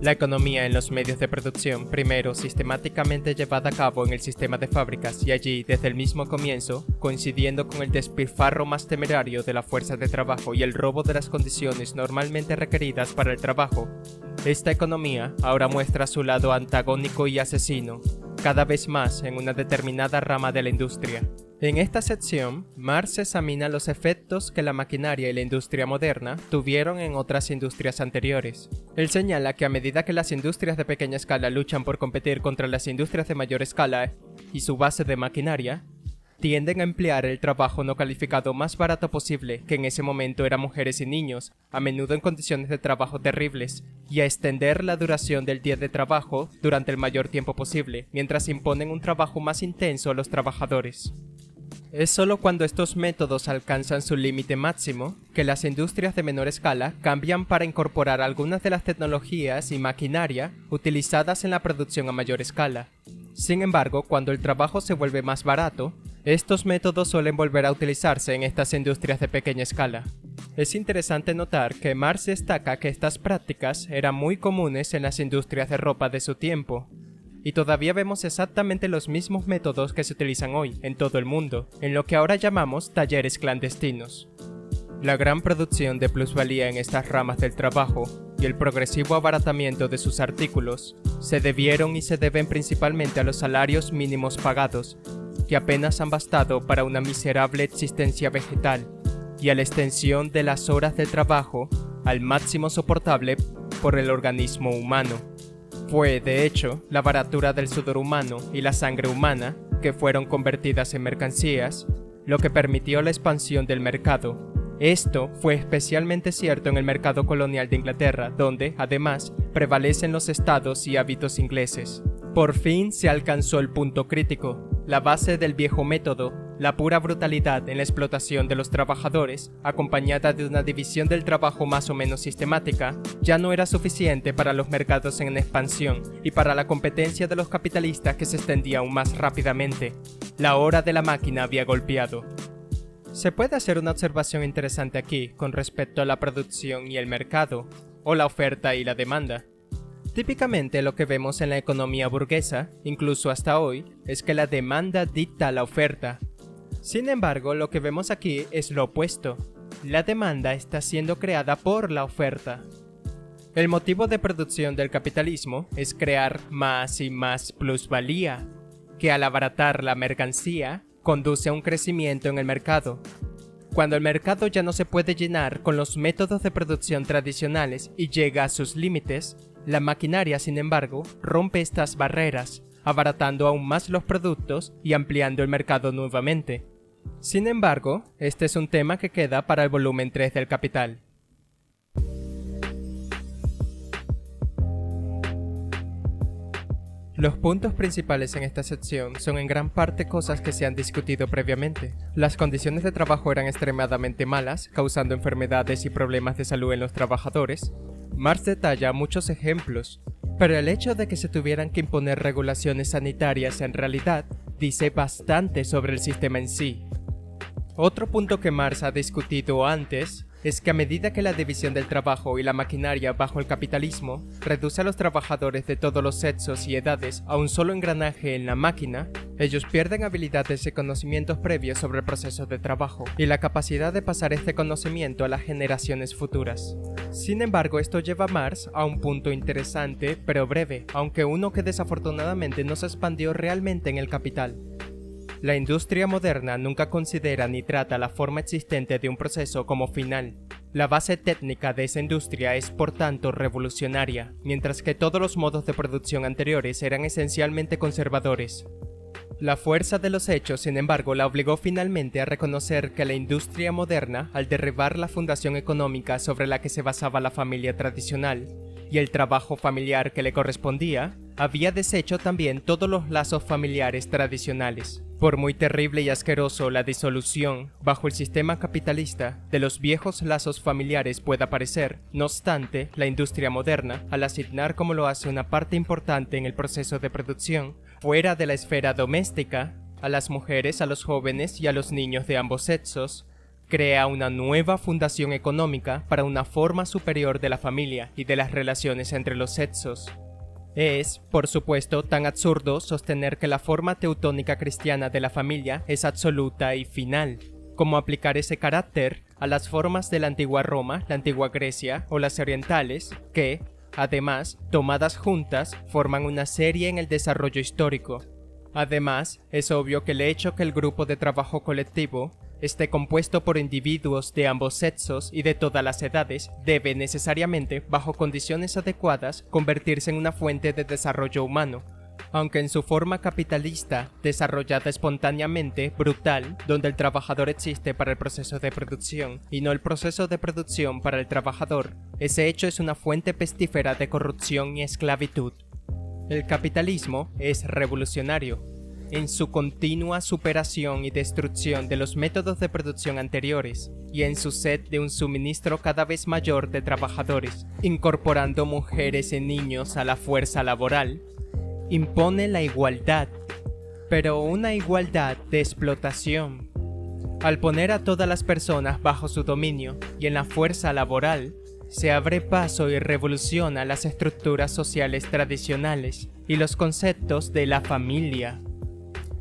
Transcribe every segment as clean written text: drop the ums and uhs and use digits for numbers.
La economía en los medios de producción, primero sistemáticamente llevada a cabo en el sistema de fábricas y allí desde el mismo comienzo, coincidiendo con el despilfarro más temerario de la fuerza de trabajo y el robo de las condiciones normalmente requeridas para el trabajo. Esta economía ahora muestra su lado antagónico y asesino, cada vez más en una determinada rama de la industria. En esta sección, Marx examina los efectos que la maquinaria y la industria moderna tuvieron en otras industrias anteriores. Él señala que a medida que las industrias de pequeña escala luchan por competir contra las industrias de mayor escala y su base de maquinaria, tienden a emplear el trabajo no calificado más barato posible, que en ese momento eran mujeres y niños, a menudo en condiciones de trabajo terribles, y a extender la duración del día de trabajo durante el mayor tiempo posible, mientras imponen un trabajo más intenso a los trabajadores. Es solo cuando estos métodos alcanzan su límite máximo que las industrias de menor escala cambian para incorporar algunas de las tecnologías y maquinaria utilizadas en la producción a mayor escala. Sin embargo, cuando el trabajo se vuelve más barato, estos métodos suelen volver a utilizarse en estas industrias de pequeña escala. Es interesante notar que Marx destaca que estas prácticas eran muy comunes en las industrias de ropa de su tiempo, y todavía vemos exactamente los mismos métodos que se utilizan hoy en todo el mundo, en lo que ahora llamamos talleres clandestinos. La gran producción de plusvalía en estas ramas del trabajo y el progresivo abaratamiento de sus artículos se debieron y se deben principalmente a los salarios mínimos pagados, que apenas han bastado para una miserable existencia vegetal, y a la extensión de las horas de trabajo al máximo soportable por el organismo humano. Fue, de hecho, la baratura del sudor humano y la sangre humana, que fueron convertidas en mercancías, lo que permitió la expansión del mercado. Esto fue especialmente cierto en el mercado colonial de Inglaterra, donde, además, prevalecen los estados y hábitos ingleses. Por fin se alcanzó el punto crítico, la base del viejo método, la pura brutalidad en la explotación de los trabajadores, acompañada de una división del trabajo más o menos sistemática, ya no era suficiente para los mercados en expansión y para la competencia de los capitalistas que se extendía aún más rápidamente. La hora de la máquina había golpeado. Se puede hacer una observación interesante aquí con respecto a la producción y el mercado, o la oferta y la demanda. Típicamente lo que vemos en la economía burguesa, incluso hasta hoy, es que la demanda dicta la oferta. Sin embargo, lo que vemos aquí es lo opuesto. La demanda está siendo creada por la oferta. El motivo de producción del capitalismo es crear más y más plusvalía, que al abaratar la mercancía, conduce a un crecimiento en el mercado. Cuando el mercado ya no se puede llenar con los métodos de producción tradicionales y llega a sus límites, la maquinaria, sin embargo, rompe estas barreras, abaratando aún más los productos y ampliando el mercado nuevamente. Sin embargo, este es un tema que queda para el volumen 3 del Capital. Los puntos principales en esta sección son en gran parte cosas que se han discutido previamente. Las condiciones de trabajo eran extremadamente malas, causando enfermedades y problemas de salud en los trabajadores. Marx detalla muchos ejemplos, pero el hecho de que se tuvieran que imponer regulaciones sanitarias en realidad dice bastante sobre el sistema en sí. Otro punto que Marx ha discutido antes es que a medida que la división del trabajo y la maquinaria bajo el capitalismo reduce a los trabajadores de todos los sexos y edades a un solo engranaje en la máquina, ellos pierden habilidades y conocimientos previos sobre el proceso de trabajo y la capacidad de pasar este conocimiento a las generaciones futuras. Sin embargo, esto lleva a Marx a un punto interesante pero breve, aunque uno que desafortunadamente no se expandió realmente en el Capital. La industria moderna nunca considera ni trata la forma existente de un proceso como final. La base técnica de esa industria es por tanto revolucionaria, mientras que todos los modos de producción anteriores eran esencialmente conservadores. La fuerza de los hechos, sin embargo, la obligó finalmente a reconocer que la industria moderna, al derribar la fundación económica sobre la que se basaba la familia tradicional, y el trabajo familiar que le correspondía, había deshecho también todos los lazos familiares tradicionales. Por muy terrible y asqueroso la disolución, bajo el sistema capitalista, de los viejos lazos familiares pueda parecer, no obstante, la industria moderna, al asignar como lo hace una parte importante en el proceso de producción, fuera de la esfera doméstica, a las mujeres, a los jóvenes y a los niños de ambos sexos, crea una nueva fundación económica para una forma superior de la familia y de las relaciones entre los sexos. Es, por supuesto, tan absurdo sostener que la forma teutónica cristiana de la familia es absoluta y final, como aplicar ese carácter a las formas de la antigua Roma, la antigua Grecia o las orientales, que, además, tomadas juntas, forman una serie en el desarrollo histórico. Además, es obvio que el hecho que el grupo de trabajo colectivo esté compuesto por individuos de ambos sexos y de todas las edades debe necesariamente, bajo condiciones adecuadas, convertirse en una fuente de desarrollo humano, aunque en su forma capitalista, desarrollada espontáneamente, brutal, donde el trabajador existe para el proceso de producción y no el proceso de producción para el trabajador, ese hecho es una fuente pestífera de corrupción y esclavitud. El capitalismo es revolucionario en su continua superación y destrucción de los métodos de producción anteriores y en su sed de un suministro cada vez mayor de trabajadores, incorporando mujeres y niños a la fuerza laboral, impone la igualdad, pero una igualdad de explotación. Al poner a todas las personas bajo su dominio y en la fuerza laboral, se abre paso y revoluciona las estructuras sociales tradicionales y los conceptos de la familia.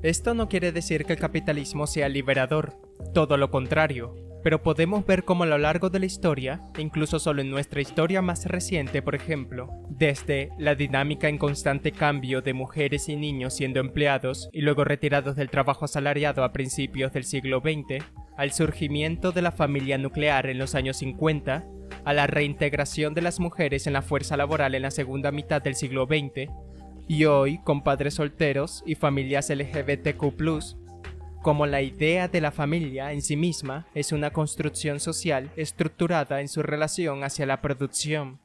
Esto no quiere decir que el capitalismo sea liberador, todo lo contrario, pero podemos ver cómo a lo largo de la historia, incluso solo en nuestra historia más reciente, por ejemplo, desde la dinámica en constante cambio de mujeres y niños siendo empleados y luego retirados del trabajo asalariado a principios del siglo XX, al surgimiento de la familia nuclear en los años 50, a la reintegración de las mujeres en la fuerza laboral en la segunda mitad del siglo XX, y hoy con padres solteros y familias LGBTQ+, como la idea de la familia en sí misma es una construcción social estructurada en su relación hacia la producción.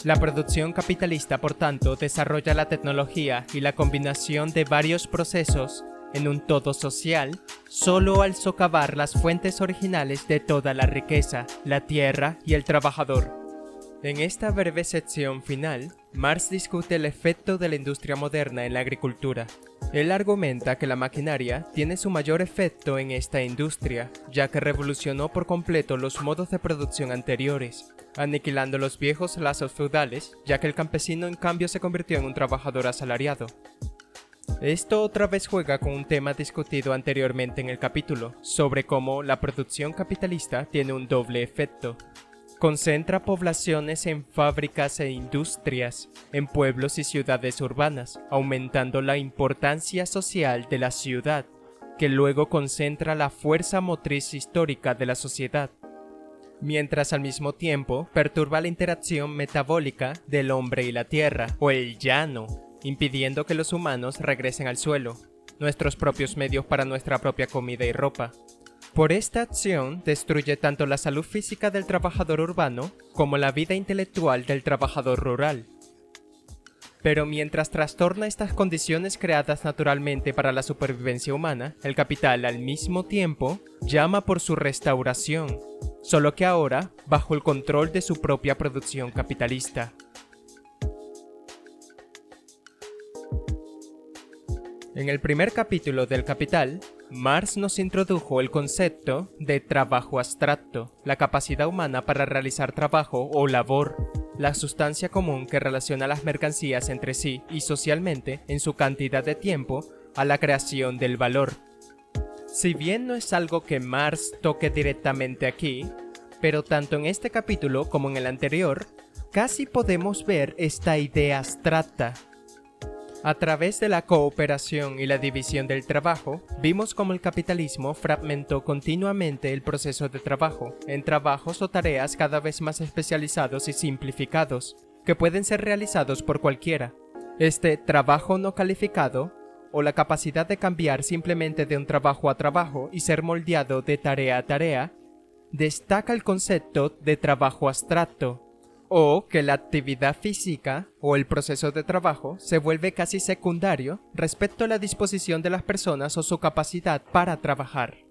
La producción capitalista, por tanto, desarrolla la tecnología y la combinación de varios procesos en un todo social, solo al socavar las fuentes originales de toda la riqueza, la tierra y el trabajador. En esta breve sección final, Marx discute el efecto de la industria moderna en la agricultura. Él argumenta que la maquinaria tiene su mayor efecto en esta industria, ya que revolucionó por completo los modos de producción anteriores, aniquilando los viejos lazos feudales, ya que el campesino en cambio se convirtió en un trabajador asalariado. Esto otra vez juega con un tema discutido anteriormente en el capítulo, sobre cómo la producción capitalista tiene un doble efecto. Concentra poblaciones en fábricas e industrias, en pueblos y ciudades urbanas, aumentando la importancia social de la ciudad, que luego concentra la fuerza motriz histórica de la sociedad, mientras al mismo tiempo perturba la interacción metabólica del hombre y la tierra, o el llano, impidiendo que los humanos regresen al suelo, nuestros propios medios para nuestra propia comida y ropa. Por esta acción destruye tanto la salud física del trabajador urbano como la vida intelectual del trabajador rural. Pero mientras trastorna estas condiciones creadas naturalmente para la supervivencia humana, el capital al mismo tiempo llama por su restauración, solo que ahora bajo el control de su propia producción capitalista. En el primer capítulo del Capital, Marx nos introdujo el concepto de trabajo abstracto, la capacidad humana para realizar trabajo o labor, la sustancia común que relaciona las mercancías entre sí y socialmente en su cantidad de tiempo a la creación del valor. Si bien no es algo que Marx toque directamente aquí, pero tanto en este capítulo como en el anterior, casi podemos ver esta idea abstracta. A través de la cooperación y la división del trabajo, vimos cómo el capitalismo fragmentó continuamente el proceso de trabajo en trabajos o tareas cada vez más especializados y simplificados, que pueden ser realizados por cualquiera. Este trabajo no calificado, o la capacidad de cambiar simplemente de un trabajo a trabajo y ser moldeado de tarea a tarea, destaca el concepto de trabajo abstracto, o que la actividad física o el proceso de trabajo se vuelve casi secundario respecto a la disposición de las personas o su capacidad para trabajar.